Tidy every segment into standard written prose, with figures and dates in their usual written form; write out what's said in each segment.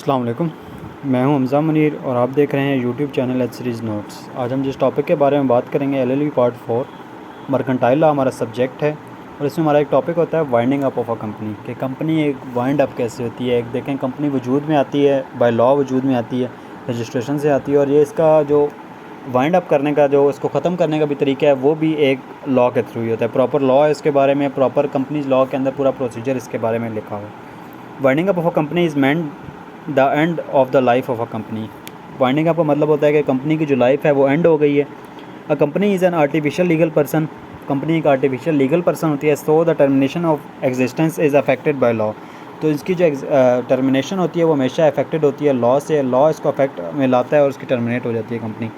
अस्सलाम वालेकुम। मैं हूं हमज़ा मुनीर और आप देख रहे हैं YouTube channel H series notes. आज हम जिस टॉपिक के बारे में बात करेंगे एलएलबी पार्ट 4 मर्केंटाइल लॉ हमारा सब्जेक्ट है और इसमें हमारा एक टॉपिक होता है winding up of a company कि कंपनी एक वाइंड अप कैसे होती है। एक देखें कंपनी वजूद में आती है, बाय लॉ वजूद में आती है, रजिस्ट्रेशन से आती है और ये इसका जो वाइंड अप करने का जो इसको ख़त्म करने का भी तरीका है वो भी एक लॉ के थ्रू ही होता है। प्रॉपर लॉ है इसके बारे में, प्रॉपर कंपनीज लॉ के अंदर पूरा प्रोसीजर इसके बारे में लिखा हुआ है। Winding up of a company is meant the end of the life of a company. Winding up का मतलब होता है कि कंपनी की जो लाइफ है वो एंड हो गई है। A company is an artificial legal person. Company एक आर्टिफिशियल लीगल पर्सन होती है। So the termination of existence is affected by law. तो इसकी जो टर्मिनेशन होती है वो हमेशा अफेक्टेड होती है लॉ से। लॉ इसको अफेक्ट में लाता है और उसकी टर्मिनेट हो जाती है company.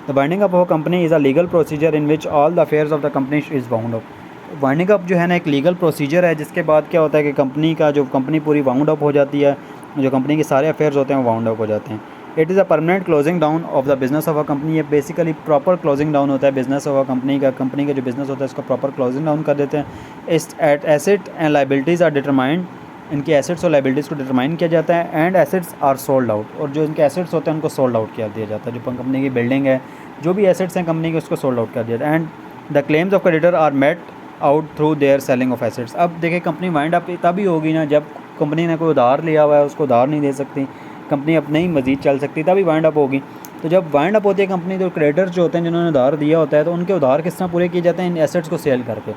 The winding up of a company is a legal procedure in which all the affairs of the company is wound up. Winding up जो है ना एक लीगल प्रोसीजर है जिसके बाद क्या होता है कि कंपनी पूरी वाउंड अप हो जाती है। जो कंपनी के सारे अफेयर्स होते हैं वो वाउंड अप हो जाते हैं। It is a permanent closing down of the business of a company. ये बेसिकली प्रॉपर क्लोजिंग डाउन होता है बिजनेस ऑफ अ कंपनी का। कंपनी का जो बिजनेस होता है इसको प्रॉपर क्लोजिंग डाउन कर देते हैं। इस asset and liabilities are determined. इनकी एसेट्स और लाइबिलिटीज़ को डिटरमाइन किया जाता है। And assets are sold out. और जो इनके एसेट्स होते हैं उनको सोल्ड आउट कर दिया जाता है। जो कंपनी की बिल्डिंग है, जो भी एसेट्स हैं कंपनी के, उसको सोल्ड आउट कर दिया जाता है। And the claims of creditor are met out through their selling of assets. अब देखिए कंपनी वाइंड अप तभी होगी ना जब कंपनी ने कोई उधार लिया हुआ है उसको उधार नहीं दे सकती, कंपनी अब नहीं मज़ीद चल सकती, तभी वाइंड अप होगी। तो जब वाइंड अप होती है कंपनी तो क्रेडिटर्स जो होते हैं जिन्होंने उधार दिया होता है तो उनके उधार किस तरह पूरे किए जाते हैं, इन एसेट्स को सेल करके।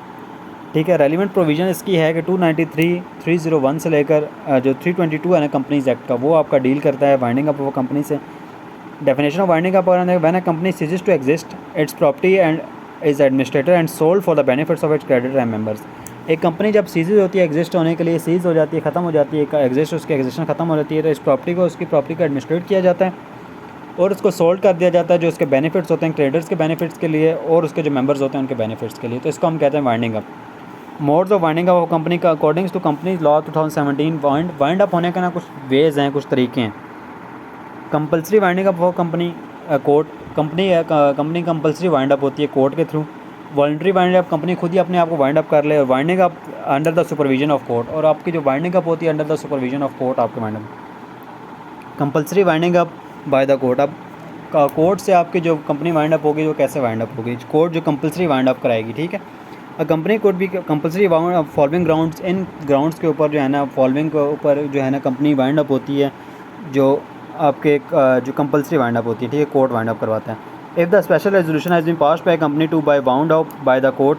ठीक है, रेलिवेंट प्रोविज़न इसकी है कि 293, 301 से लेकर जो 322 है ना कंपनीज एक्ट का, वो आपका डील करता है वाइंडिंग अप ऑफ कंपनी से। Definition of winding up when a company ceases to exist its property and is administrator and sold for the benefits of its creditor and members. एक company जब cease होती है, exist होने के लिए seize हो जाती है, ख़त्म हो जाती है, एग्जिस्ट उसकी एग्जिस्टेंस ख़त्म हो जाती है, तो इस प्रॉपर्टी को उसकी प्रॉपर्टी को एडमिनिस्ट्रेट किया जाता है और उसको सोल्ड कर दिया जाता है जो उसके बेनिफिट्स होते हैं क्रेडिटर्स के बेनिफिट्स के लिए और उसके जो मेंबर्स होते हैं उनके बेनिफिट्स के लिए। तो इसको हम कहते हैं winding up. Modes of winding up company का according to companies law 2017 wind up होने का ना कुछ वेज हैं, कुछ तरीके हैं। Compulsory winding up company court company compulsory wind up होती है कोर्ट के through. Voluntary wind up company खुद ही अपने आप को वाइंड अप कर ले और winding up under the supervision of court. और आपकी जो वाइंडिंग अप होती है under the supervision of court आपके wind up. Compulsory winding up by the court. अब कोर्ट से आपकी जो कंपनी वाइंड अप होगी वो कैसे वाइंड अप होगी, कोर्ट जो कंपलसरी वाइंड अप कराएगी। ठीक है, कंपनी कोर्ट भी कंपलसरी फॉलोइंग ग्राउंड्स, इन ग्राउंड्स के ऊपर जो है ना फॉलोइंग के ऊपर जो है ना कंपनी वाइंड अप होती है, जो आपके जो कंपलसरी वाइंड अप होती है। ठीक है, कोर्ट वाइंड अप करवाता है। If the special resolution has been passed by company to by wound up by the court.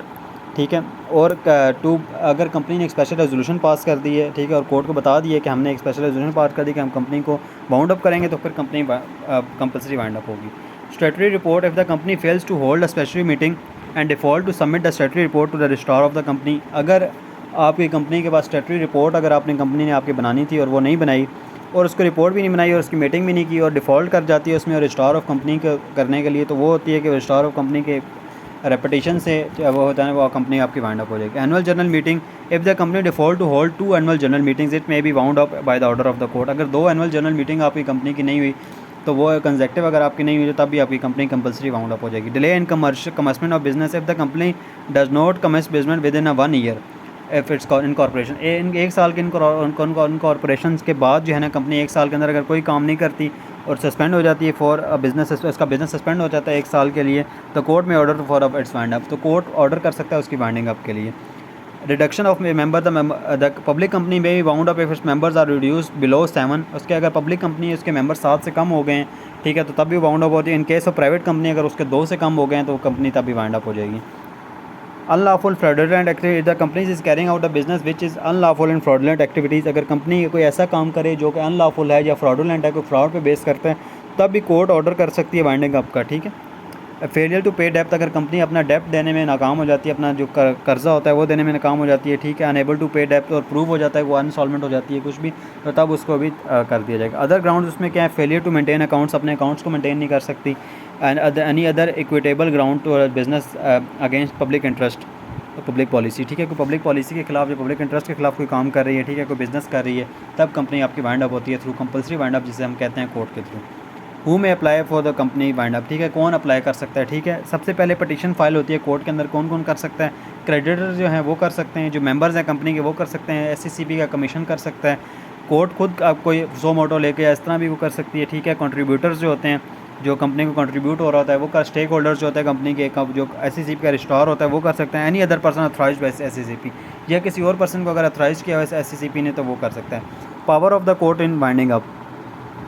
ठीक है, और अगर कंपनी ने एक स्पेशल रेजोल्यूशन पास कर दी है, ठीक है, और कोर्ट को बता दिया कि हमने एक स्पेशल रेजोल्यूशन पास कर दी कि हम कंपनी को वाउंड अप करेंगे, तो फिर कंपनी कंपलसरी वाइंड अप होगी। Statutory report, if the company fails to hold a special meeting and default to submit the statutory report to the registrar of the company. अगर आपकी company के पास statutory report अगर आपने company ने आपकी बनानी थी और वो नहीं बनाई और उसको रिपोर्ट भी नहीं बनाई और उसकी मीटिंग भी नहीं की और डिफ़ॉल्ट कर जाती है उसमें रजिस्ट्रार ऑफ कंपनी को करने के लिए, तो वो होती है कि रजिस्ट्रार ऑफ कंपनी के रेपिटेशन से वो होता है वो कंपनी आपकी वाइंड अप हो जाएगी। Annual general meeting, if the company default to hold 2 annual general meetings it may be wound up by the order of the court. अगर 2 एनुअल जनरल मीटिंग आपकी कंपनी की नहीं हुई तो वो कंसेक्टिव अगर आपकी नहीं हुई तब भी आपकी कंपनी कंपलसरी वाउंड अप हो जाएगी। Delay in commencement of business, if the company does not commence business within 1 year if its incorporation. एक साल के इनकॉर्पोरेशन के बाद जो है ना कंपनी 1 साल के अंदर अगर कोई काम नहीं करती और सस्पेंड हो जाती है फॉर बिजनेस, उसका बिजनेस सस्पेंड हो जाता है 1 साल के लिए, तो कोर्ट में order for up its wind up. तो कोर्ट ऑर्डर कर सकता है उसकी वाइंडिंग अप के लिए। Reduction of member, the public company में wound up if its members are reduce below 7। उसके अगर पब्लिक कंपनी है उसके मेंबर 7 से कम हो गए हैं, ठीक है, तो तब भी वाउंड अप होती है। इन केस ऑफ प्राइवेट कंपनी अगर उसके 2 से कम हो गए हैं तो कंपनी तब भी वाइंड अप हो जाएगी। Unlawful fraudulent activity, the company is carrying out a business which is unlawful in fraudulent activities. अगर कंपनी कोई ऐसा काम करे जो कि अनलॉफुल है या फ्रॉडुलेंट है, कोई फ्रॉड पे बेस करता है, तब भी कोर्ट ऑर्डर कर सकती है वाइंडिंग अप का। ठीक है, फेलियर टू पे डेप्ट, अगर कंपनी अपना डेप्ट देने में नाकाम हो जाती है, अपना जो कर्जा होता है वो देने में नाकाम हो जाती है, ठीक है, अनेबल टू पे डेप्ट और प्रूव हो जाता है वो अनसॉल्वेंट हो जाती है कुछ भी, तो तब उसको भी कर दिया जाएगा। अदर ग्राउंड उसमें क्या है, फेलियर टू मेंटेन अकाउंट्स, अपने अकाउंट्स को मेंटेन नहीं कर सकती। And any other equitable ground to business against public interest, public policy. ठीक है, कोई पब्लिक पॉलिसी के खिलाफ या पब्लिक इंटरेस्ट के खिलाफ कोई काम कर रही है, ठीक है, कोई बिजनेस कर रही है, तब कंपनी आपकी वाइंड अप होती है थ्रू कंपलसरी वाइंड अप, जिसे हम कहते हैं कोर्ट के थ्रू। हु में apply for the company wind up, ठीक है, कौन अप्लाई कर सकता है। ठीक है, सबसे पहले पटिशन फाइल होती है कोर्ट के अंदर, कौन कौन कर सकता है, क्रेडिटर जो हैं वो कर सकते हैं, जो मेंबर्स हैं कंपनी के वो कर सकते हैं, एससीसीबी का कमीशन कर सकता है, कोर्ट खुद आप कोई सो मोटो लेके इस तरह भी वो कर सकती है, ठीक है। कंट्रीब्यूटर्स जो होते हैं, जो कंपनी को कंट्रीब्यूट हो रहा होता है वो कर, स्टेक होल्डर्स जो होते हैं कंपनी के, जो SCCP का रजिस्ट्रार होता है वो कर सकते हैं। Any other person authorised by SCCP, या किसी और पर्सन को अगर अथॉराइज किया हुआ है SCCP ने तो वो कर सकता है। Power of the court in winding up,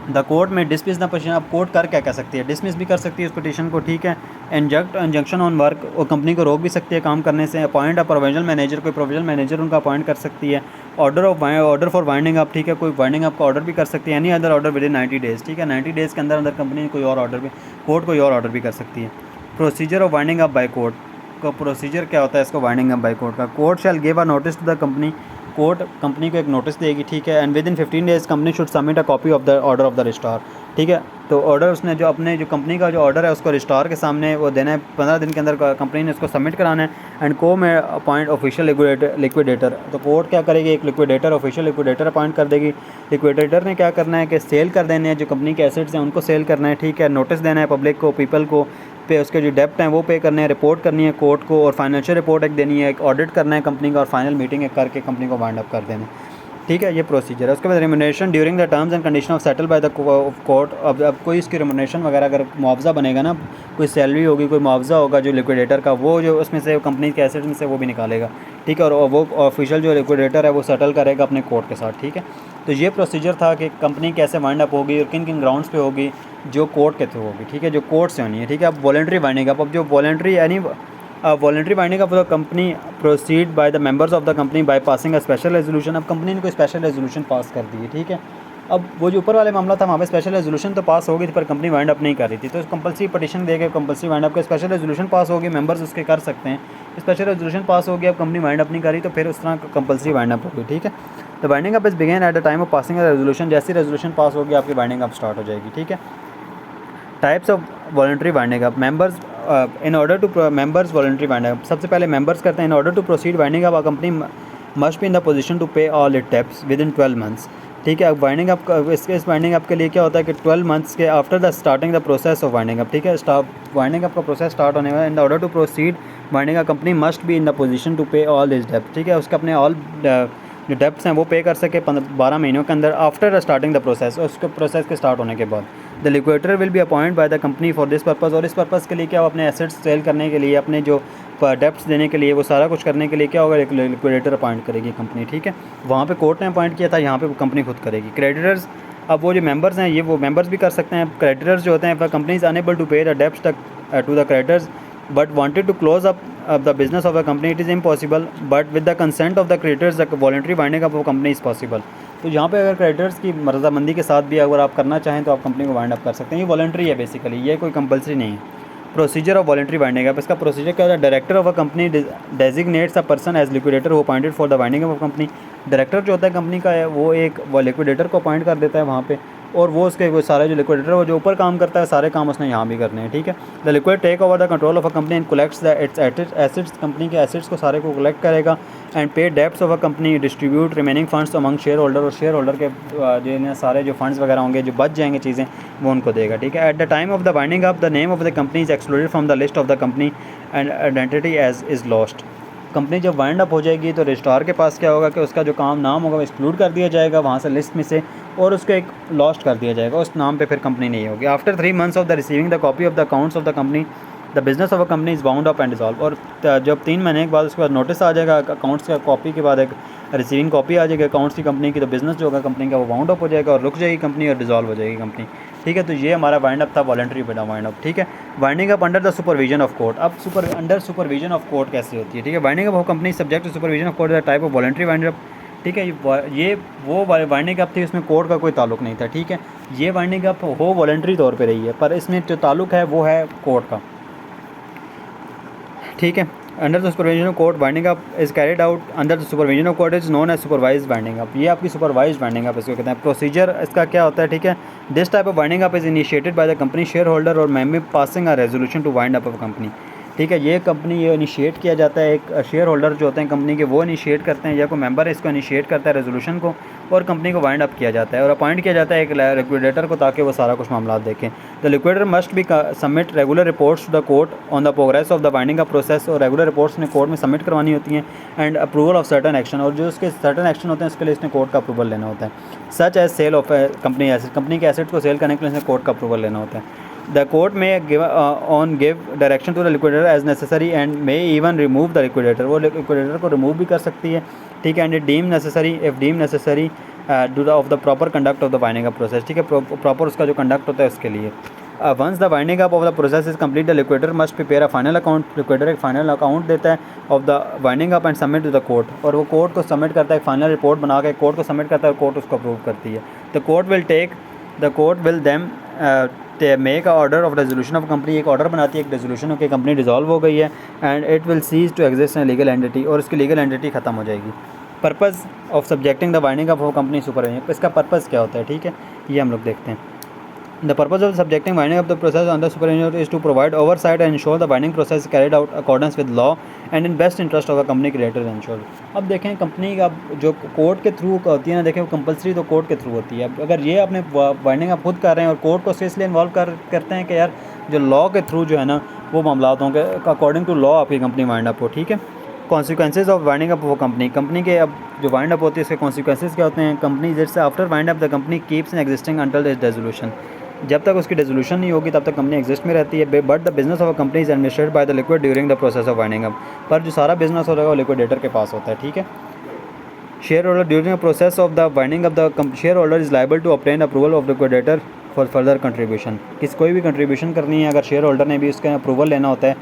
the court में डिसमिस द पिटीशन। अब कोर्ट कर क्या सकती है, डिसमिस भी कर सकती है उस पिटीशन को, ठीक है। इंजंक्शन ऑन वर्क, और कंपनी को रोक भी सकती है काम करने से। अपॉइंट अ प्रोविजनल मैनेजर, कोई प्रोविजनल मैनेजर उनका अपॉइंट कर सकती है। ऑर्डर फॉर वाइंडिंग अप, ठीक है, कोई वाइंडिंग अप का ऑर्डर भी कर सकती है। Any other order with in 90 days, ठीक है। 90 डेज़ के अंदर कंपनी कोई और ऑर्डर भी, कोर्ट कोई और ऑर्डर भी कर सकती है। Procedure of winding up by court का प्रोसीजर क्या होता है इसको वाइंडिंग अप बाय कोर्ट का। Court shall give a notice to the company, court company को एक नोटिस देगी, ठीक है। And within 15 days company should submit a copy of the order of the registrar, ठीक है। तो ऑर्डर उसने जो अपने जो कंपनी का जो ऑर्डर है उसको रजिस्ट्रार के सामने वो देना है, 15 दिन के अंदर कंपनी ने उसको सबमिट कराना है। एंड को में अपॉइंट ऑफिशियल लिक्विडेटर, तो कोर्ट क्या करेगी, एक लिक्विडेटर, ऑफिशियल लिक्विडेटर अपॉइंट कर देगी। लिक्विडेटर ने क्या करना है कि सेल कर देने हैं जो कंपनी के एसेट्स हैं उनको सेल करना है, ठीक है। नोटिस देना है पब्लिक को, पीपल को, पे उसके जो डेप्ट हैं वो पे करने हैं, रिपोर्ट करनी है कोर्ट को, और फाइनेंशियल रिपोर्ट एक देनी है, एक ऑडिट करना है कंपनी का, और फाइनल मीटिंग एक करके कंपनी को वाइंड अप कर देना है, ठीक है। ये प्रोसीजर है। उसके बाद remuneration during the terms and condition of settle bye the court. अब कोई इसकी रेमुनेशन वगैरह अगर मुआवजा बनेगा ना, कोई सैलरी होगी, कोई मुआवजा होगा जो लिक्विडेटर का, वो जो उसमें से कंपनी के एसेट्स में से वो भी निकालेगा, ठीक है। और वो ऑफिशियल जो लिक्विडेटर है वो सेटल करेगा अपने कोर्ट के साथ, ठीक है। तो ये प्रोसीजर था कि कंपनी कैसे वाइंड अप होगी और किन किन ग्राउंड्स पे होगी, जो कोर्ट के थ्रू होगी, ठीक है, जो कोर्ट से होनी है, ठीक है। अब वॉलंटरी वाइंडिंग अप, अब जो वॉलंटरी यानी voluntary winding up the company proceed by the members of the company by passing a special resolution. अब कंपनी ने कोई स्पेशल रेजोल्यूशन पास कर दी है, ठीक है। अब वो जो ऊपर वाले मामला था वहाँ पे स्पेशल रेजोल्यूशन तो पास हो गई थी पर कंपनी वाइंड अप नहीं कर रही थी, तो कंपल्सरी पटिशन देके कंपल्सरी वाइंड अप का स्पेशल रेजोल्यूशन पास हो गई, मेंबर्स उसके कर सकते हैं। स्पेशल रेजोल्यूशन पास हो गया, अब कंपनी वाइंड अप नहीं करी तो फिर उस तरह कंपल्सरी वाइंड अप होगी, ठीक है। The winding up is begin at the time of passing resolution, जैसी रेजोल्यूशन पास होगी आपकी वाइंडिंग अप स्टार्ट हो जाएगी, ठीक है। Types of voluntary winding up, members in order to members voluntary winding up, सबसे पहले मेंबर्स करते हैं। In order to proceed winding up, company must be in the position to pay all it debts with in 12 months, ठीक है। अब winding up इस winding up के लिए क्या होता है कि 12 मंथ्स के after the starting the process of winding up, ठीक है। वाइंडिंग अप का प्रोसेस स्टार्ट होने वाला है। In order to proceed winding up, company must be in the position to pay all this डेब्ट, ठीक है। उसके अपने ऑल जो डेब्ट्स हैं वो पे कर सके 12 महीनों के अंदर आफ्टर स्टार्टिंग द प्रोसेस, उसके प्रोसेस के स्टार्ट होने के बाद। The liquidator will be appoint by the company for this purpose, और इस पर्पज़ के लिए क्या, अपने एसेट्स सेल करने के लिए, अपने जो डेप्ट्स देने के लिए, वो सारा कुछ करने के लिए क्या होगा, लिक्विडेटर अपॉइंट करेगी कंपनी, ठीक है। वहाँ पे कोर्ट ने अपॉइंट किया था, यहाँ पे कंपनी खुद करेगी। क्रेडिटर्स, अब वो जो मेंबर्स हैं ये वो मेंबर्स भी कर सकते हैं। क्रेडिटर्स जो होते हैं, company is unable to pay the debts to the creditors but wanted to close up the business of a company, it is impossible, but with the consent of the creditors the voluntary winding up of a company is possible। तो यहाँ पे अगर creditors की रजामंदी के साथ भी अगर आप करना चाहें तो आप कंपनी को वाइंड अप कर सकते हैं। ये वॉलंटरी है बेसिकली, ये कोई कंपलसरी नहीं है। Procedure of voluntary winding up, इसका प्रोसीजर क्या होता है, director of a company designates a person as liquidator who appointed for the winding up of company. Director जो होता है कंपनी का है वो एक लिक्विडेटर को अपॉइंट कर देता है वहाँ पे, और वो उसके वो सारे जो लिक्विडेटर वो जो ऊपर काम करता है सारे काम उसने यहाँ भी करने हैं, ठीक है। The liquid take over the control of a company and collects the its assets, company के एसेट्स को सारे को कलेक्ट करेगा। And pay debts of a company, distribute remaining funds among share holder, और शेयर होल्डर के जो सारे जो फंड्स वगैरह होंगे जो बच जाएंगे चीज़ें वो उनको देगा, ठीक है। At the time of the winding up the name of the company is excluded from the list of the company and identity as is lost. Company जब वाइंड अप हो जाएगी तो रजिस्ट्रार के पास क्या होगा कि उसका जो काम नाम होगा वो एक्सक्लूड कर दिया जाएगा वहाँ से लिस्ट में से, और उसको एक लॉस्ट कर दिया जाएगा, उस नाम पे फिर कंपनी नहीं होगी। After 3 months of the receiving the copy of the accounts of the company the business of a company is bound up and dissolve, और जब 3 महीने के बाद उसके बाद नोटिस आ जाएगा अकाउंट्स का कॉपी के बाद एक रिसीविंग कॉपी आ जाएगी अकाउंट्स की कंपनी की, तो बिजनेस जो होगा कंपनी का वो बाउंड अप हो जाएगा और रुक जाएगी कंपनी और डिसॉल्व हो जाएगी कंपनी, ठीक है। तो ये हमारा वाइंड अप था, वॉलंटरी वाइंड अप, ठीक है। Winding up under the supervision of court, अब अंडर सुपरविजन ऑफ कोर्ट कैसे होती है, ठीक है। Winding up of company subject to supervision of court the type of voluntary wind up, ठीक है। ये वो वाइंडिंग अप थी, इसमें कोर्ट का कोई ताल्लुक नहीं था, ठीक है। ये वाइंडिंग अप हो वॉलंटरी तौर पे रही है पर इसमें जो ताल्लुक है वो है कोर्ट का, ठीक है। Under the supervision of court winding up is carried out under the supervision of court is known as supervise winding up, ये आपकी सुपरवाइज वाइंडिंग अप इसको कहते हैं। प्रोसीजर इसका क्या होता है, ठीक है। This type of winding up is initiated by the company share holder और member passing a resolution to wind up of company, ठीक है। ये कंपनी ये इनिशिएट किया जाता है, एक शेयर होल्डर जो होते हैं कंपनी के वो इनिशिएट करते हैं, या कोई मेंबर इसको इनिशिएट करता है रेजोल्यूशन को, और कंपनी को वाइंड अप किया जाता है और अपॉइंट किया जाता है एक लिक्विडेटर को, ताकि वो सारा कुछ मामला देखें। The liquidator must be submit regular reports to the court on the progress of the winding up process, और रेगुलर रिपोर्ट्स ने कोर्ट में सबमिट करवानी होती हैं, and approval of certain action, और जो उसके सर्टन एक्शन होते हैं उसके लिए इसने कोर्ट का अप्रूवल लेना होता है। Such as sale of company asset, company के एसेट को सेल करने के लिए इसने कोर्ट का अप्रूवल लेना होता है। The court may give direction to the liquidator as necessary and may even remove the liquidator, वो liquidator को remove भी कर सकती है, ठीक है। and deem necessary if deemed necessary of the proper conduct of the winding up process, ठीक है, proper उसका जो conduct होता है उसके लिए। once the winding up of the process is complete, the liquidator must prepare a final account, liquidator एक final account देता है of the winding up and submit to the court, और वो कोर्ट को सबमिट करता है, एक फाइनल रिपोर्ट बना के कोर्ट को सबमिट करता है और कोर्ट उसको अप्रूव करती है। the court will then make order of resolution of company, एक ऑर्डर बनाती है एक रेजोल्यूशन की कंपनी डिसॉल्व हो गई है, and it will cease to exist in legal entity, और इसकी लीगल एंटिटी ख़त्म हो जाएगी। Purpose of subjecting the winding up of company supervision, इसका पर्पज़ क्या होता है, ठीक है, ये हम लोग देखते हैं। The purpose of subjecting winding up the process under supervision is to provide oversight and ensure the winding process is carried out accordance with law and in best interest of the company creator is ensured। अब देखें company का जो court के through होती है ना, देखें वो कंपलसरी तो कोर्ट के थ्रू होती है। अगर ये अपने वाइंडिंग अप खुद कर रहे हैं और कोर्ट को इसलिए इन्वॉल्व करते हैं कि यार जो लॉ के थ्रू जो है ना वो मामला होंगे अकॉर्डिंग टू लॉ आपकी कंपनी वाइंड अप हो, ठीक है। Consequences of winding up of company के अब जो वाइंड अप होती है उसके कॉन्सिक्वेंसेज क्या होते हैं। कंपनी जैसे after wind up the company keeps in existing until it's resolution, जब तक उसकी रेजोल्यूशन नहीं होगी तब तक कंपनी एग्जिस्ट में रहती है। But the business of a company is administrated by the liquid during the process of winding up, पर जो सारा बिजनेस होगा वो लिक्विडेटर के पास होता है, ठीक है। Shareholder during the process of the winding up the shareholder is liable to obtain approval of liquidator for further contribution, कोई भी कंट्रीब्यूशन करनी है अगर शेयर होल्डर ने भी उसका अप्रूवल लेना होता है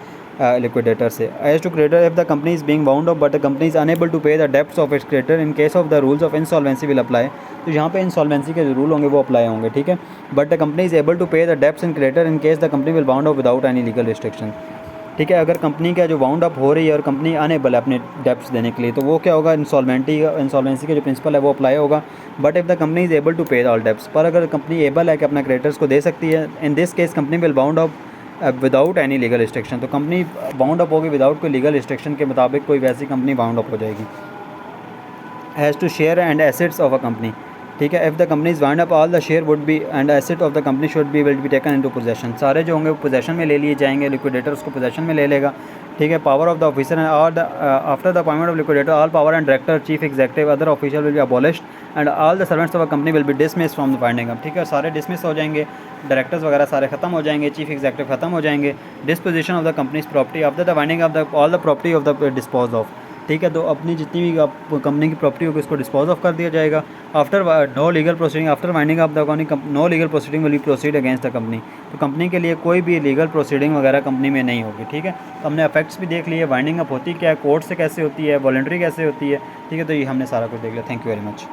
लिक्विडेटर से। As to creditor if the company is being bound of but the company is unable to pay the debts of its creditor in case of the rules of insolvency will apply, तो यहाँ पे insolvency के जो rule होंगे वो apply होंगे, ठीक है। But the company is able to pay the debts in creditor in case the company will bound of without any legal restriction, ठीक है। अगर कंपनी का जो बाउंड अप हो रही है और कंपनी अनेबल है अपने डेब्ट्स देने के लिए, तो वो क्या होगा, इंसॉल्वेंसी का जो प्रिंसिपल है वो अप्लाई होगा। But if the company is able to pay all debts, पर अगर कंपनी एबल है कि अपना क्रेडिटर्स को दे सकती है, in this case company will bound of without any legal restriction, तो कंपनी बाउंड अप होगी विदाउट कोई लीगल रिस्ट्रिक्शन के मुताबिक कोई वैसी कंपनी बाउंड अप हो जाएगी। Has to share and assets of a company, ठीक है। If the company is wind up all the share would be and asset of the company should be will be taken into possession, सारे जो होंगे वो possession में ले लिए जाएंगे, लिक्विडेटर उसको पोजेशन में ले लेगा, ठीक है। Power of the officer and all the after the appointment of liquidator all power and director chief executive other official will be abolished and all the servants of a company will be dismiss from the winding up, ठीक है। सारे dismiss हो जाएंगे, directors वगैरह सारे खत्म हो जाएंगे, चीफ एग्जीक्यूटिव खत्म हो जाएंगे। Disposition of the companies property after the winding off the all the property of the dispose of, ठीक है। तो अपनी जितनी भी कंपनी की प्रॉपर्टी होगी उसको डिस्पोज ऑफ कर दिया जाएगा। After no legal proceeding after winding off the no legal proceeding will be proceed against the company, तो कंपनी के लिए कोई भी लीगल प्रोसीडिंग वगैरह कंपनी में नहीं होगी, ठीक है। तो हमने इफेक्ट्स भी देख लिए, वाइंडिंग अप होती क्या है, कोर्ट से कैसे होती है, वॉलंटरी कैसे होती है, ठीक है। तो ये हमने सारा कुछ देख लिया। Thank you very much.